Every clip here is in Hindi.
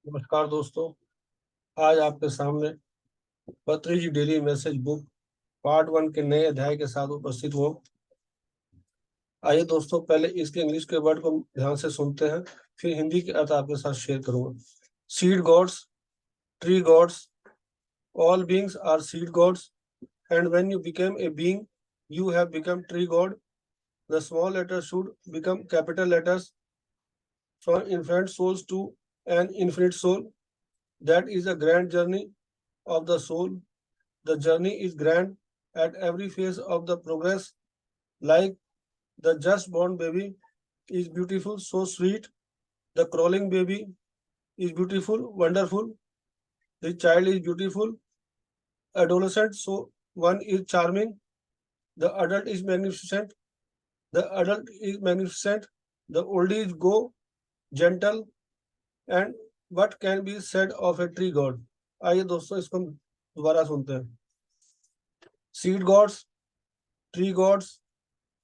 नमस्कार दोस्तों। आज आपके सामने पत्री जी डेली मैसेज बुक पार्ट 1 के नए अध्याय के साथ उपस्थित हूँ। आइए दोस्तों, पहले इसके इंग्लिश के वर्ड को ध्यान से सुनते हैं, फिर हिंदी के अर्थ आपके साथ शेयर करूंगा। Seed gods, tree gods, all beings are seed gods, and when you became a being you have become tree god. The small letters should become capital letters from infant souls to an infinite soul. That is a grand journey of the soul. The journey is grand at every phase of the progress, like the just born baby is beautiful, so sweet. The crawling baby is beautiful, wonderful. The child is beautiful, adolescent, so one is charming. The adult is magnificent. The adult is magnificent. The oldies go gentle. And what can be said of a tree god? आइए दोस्तों, इसको हम दोबारा सुनते हैं। Seed gods, tree gods,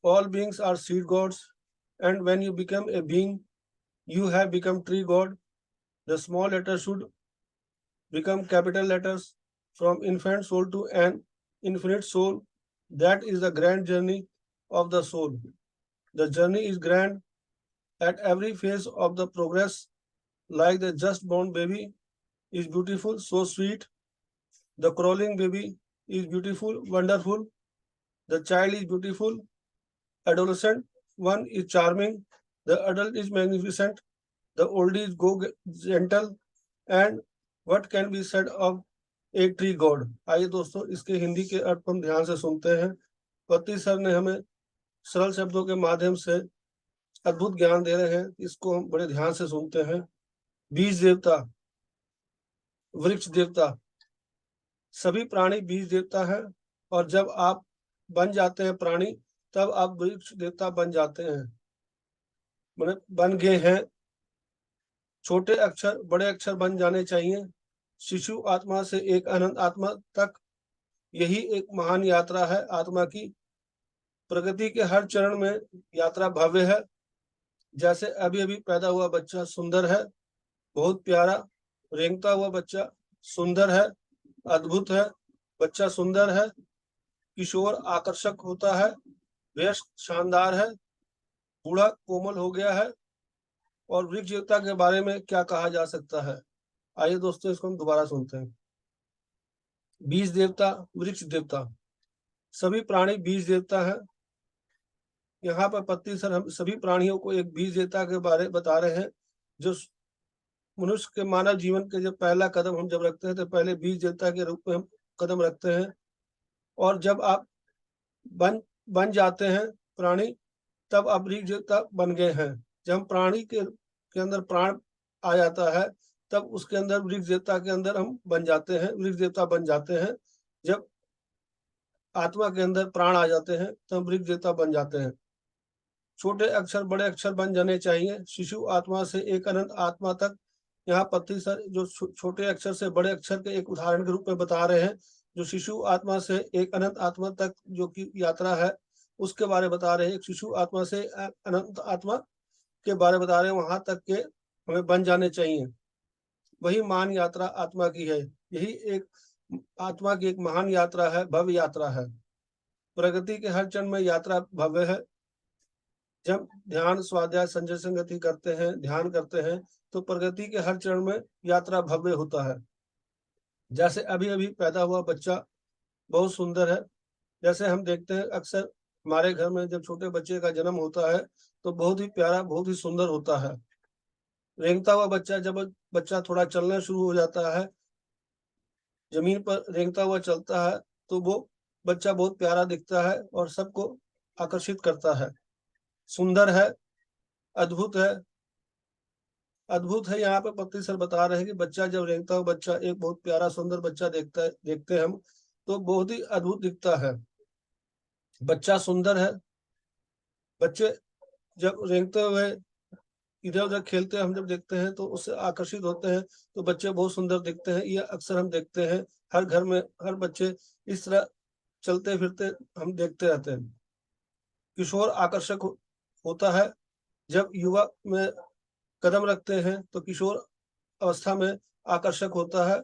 all beings are seed gods, and when you become a being, you have become tree god. The small letters should become capital letters from infant soul to an infinite soul. That is the grand journey of the soul. The journey is grand at every phase of the progress, like the just born baby is beautiful, so sweet. The crawling baby is beautiful, wonderful. The child is beautiful, adolescent one is charming. The adult is magnificent. The oldies go gentle. And what can be said of a tree god? आइए दोस्तों, इसके हिंदी के अर्थ हम ध्यान से सुनते हैं। पति सर ने हमें सरल शब्दों के माध्यम से अद्भुत ज्ञान दे रहे हैं, इसको हम बड़े ध्यान से सुनते हैं। बीज देवता, वृक्ष देवता, सभी प्राणी बीज देवता है, और जब आप बन जाते हैं प्राणी, तब आप वृक्ष देवता बन जाते हैं, मतलब बन गए हैं। छोटे अक्षर बड़े अक्षर बन जाने चाहिए। शिशु आत्मा से एक अनंत आत्मा तक, यही एक महान यात्रा है आत्मा की। प्रगति के हर चरण में यात्रा भव्य है। जैसे अभी अभी पैदा हुआ बच्चा सुंदर है, बहुत प्यारा। रेंगता हुआ बच्चा सुंदर है, अद्भुत है। बच्चा सुंदर है, किशोर आकर्षक होता है, वयस्क शानदार है, बूढ़ा कोमल हो गया है। और वृक्ष देवता के बारे में क्या कहा जा सकता है? आइए दोस्तों, इसको हम दोबारा सुनते हैं। बीज देवता, वृक्ष देवता, सभी प्राणी बीज देवता है। यहाँ पर पत्ती सर हम सभी प्राणियों को एक बीज देवता के बारे बता रहे हैं, जो मनुष्य के मानव जीवन के जब पहला कदम हम जब रखते हैं, तो पहले बीज देवता के रूप में हम कदम रखते हैं। और जब आप बन जाते हैं प्राणी, तब आप वृक्ष देवता बन गए हैं। जब हम प्राणी के अंदर प्राण आ जाता है, तब उसके अंदर वृक्ष देवता के अंदर हम बन जाते हैं, वृक्ष देवता बन जाते हैं। जब आत्मा के अंदर प्राण आ जाते हैं, तब वृक्ष देवता बन जाते हैं। छोटे अक्षर बड़े अक्षर बन जाने चाहिए। शिशु आत्मा से एक अनंत आत्मा तक, यहाँ पत्ती सर जो छोटे अक्षर से बड़े अक्षर के एक उदाहरण के रूप में बता रहे हैं। जो शिशु आत्मा से एक अनंत आत्मा तक जो की यात्रा है, उसके बारे बता रहे हैं। एक शिशु आत्मा से अनंत आत्मा के बारे बता रहे हैं, वहां तक के हमें बन जाने चाहिए। वही महान यात्रा आत्मा की है। यही एक आत्मा की एक महान यात्रा है, भव्य यात्रा है। प्रगति के हर चरण में यात्रा भव्य है। जब ध्यान स्वाध्याय संजय संगति करते हैं, ध्यान करते हैं, तो प्रगति के हर चरण में यात्रा भव्य होता है। जैसे अभी अभी पैदा हुआ बच्चा बहुत सुंदर है। जैसे हम देखते हैं अक्सर हमारे घर में जब छोटे बच्चे का जन्म होता है, तो बहुत ही प्यारा, बहुत ही सुंदर होता है। रेंगता हुआ बच्चा, जब बच्चा थोड़ा चलना शुरू हो जाता है, जमीन पर रेंगता हुआ चलता है, तो वो बच्चा बहुत प्यारा दिखता है और सबको आकर्षित करता है। सुंदर है, अद्भुत है। अद्भुत है, यहाँ पे पत्ती सर बता रहे हैं कि बच्चा जब रेंगता हुआ बच्चा एक बहुत प्यारा सुंदर बच्चा देखते हैं हम, तो बहुत ही अद्भुत दिखता है। बच्चा सुंदर है। बच्चे जब रेंगते हुए इधर उधर खेलते हैं, हम जब देखते हैं तो उससे आकर्षित होते हैं, तो बच्चे बहुत सुंदर दिखते हैं। ये अक्सर हम देखते हैं, हर घर में हर बच्चे इस तरह चलते फिरते हम देखते रहते हैं। किशोर आकर्षक होता है। जब युवा में कदम रखते हैं, तो किशोर अवस्था में आकर्षक होता है,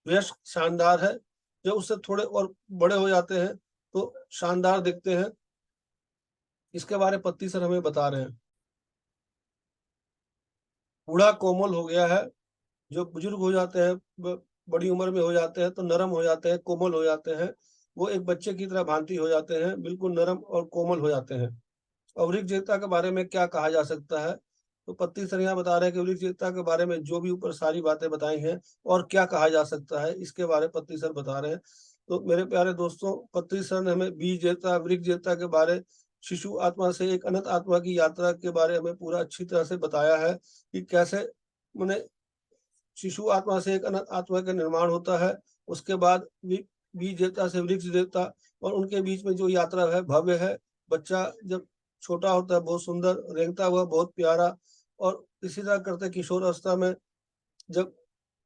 वयस्क शानदार है, जब उससे थोड़े और बड़े हो जाते हैं तो शानदार दिखते हैं। इसके बारे में पत्ती सर हमें बता रहे हैं। बूढ़ा कोमल हो गया है, जो बुजुर्ग हो जाते हैं, बड़ी उम्र में हो जाते हैं तो नरम हो जाते हैं, कोमल हो जाते हैं। वो एक बच्चे की तरह भांति हो जाते हैं, बिल्कुल नरम और कोमल हो जाते हैं। और वृक्षजयता के बारे में क्या कहा जा सकता है? तो पत्ती सर यहाँ बता रहे हैं कि वृक्षजयता के बारे में जो भी ऊपर सारी बातें बताई हैं और क्या कहा जा सकता है, इसके बारे में पत्ती सर बता रहे हैं। तो मेरे प्यारे दोस्तों, पत्ती सर ने हमें बीजजयता, वृक्षजयता के बारे, शिशु आत्मा से एक अनंत आत्मा की यात्रा के बारे में पूरा अच्छी तरह से बताया है कि कैसे मैंने शिशु आत्मा से एक अनंत आत्मा का निर्माण होता है। उसके बाद बीज देवता से वृक्ष देवता, और उनके बीच में जो यात्रा है भव्य है। बच्चा जब छोटा होता है बहुत सुंदर, रेंगता हुआ बहुत प्यारा, और इसी तरह करते किशोर अवस्था में जब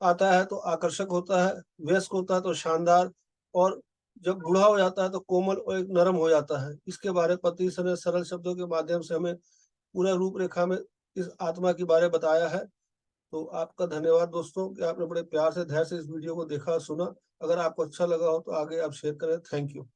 आता है तो आकर्षक होता है, वयस्क होता है तो शानदार, और जब बूढ़ा हो जाता है तो कोमल और एक नरम हो जाता है। इसके बारे में पति ने सरल शब्दों के माध्यम से हमें पूरा रूपरेखा में इस आत्मा के बारे में बताया है। तो आपका धन्यवाद दोस्तों कि आपने बड़े प्यार से, धैर्य से इस वीडियो को देखा, सुना। अगर आपको अच्छा लगा हो तो आगे आप शेयर करें। Thank you.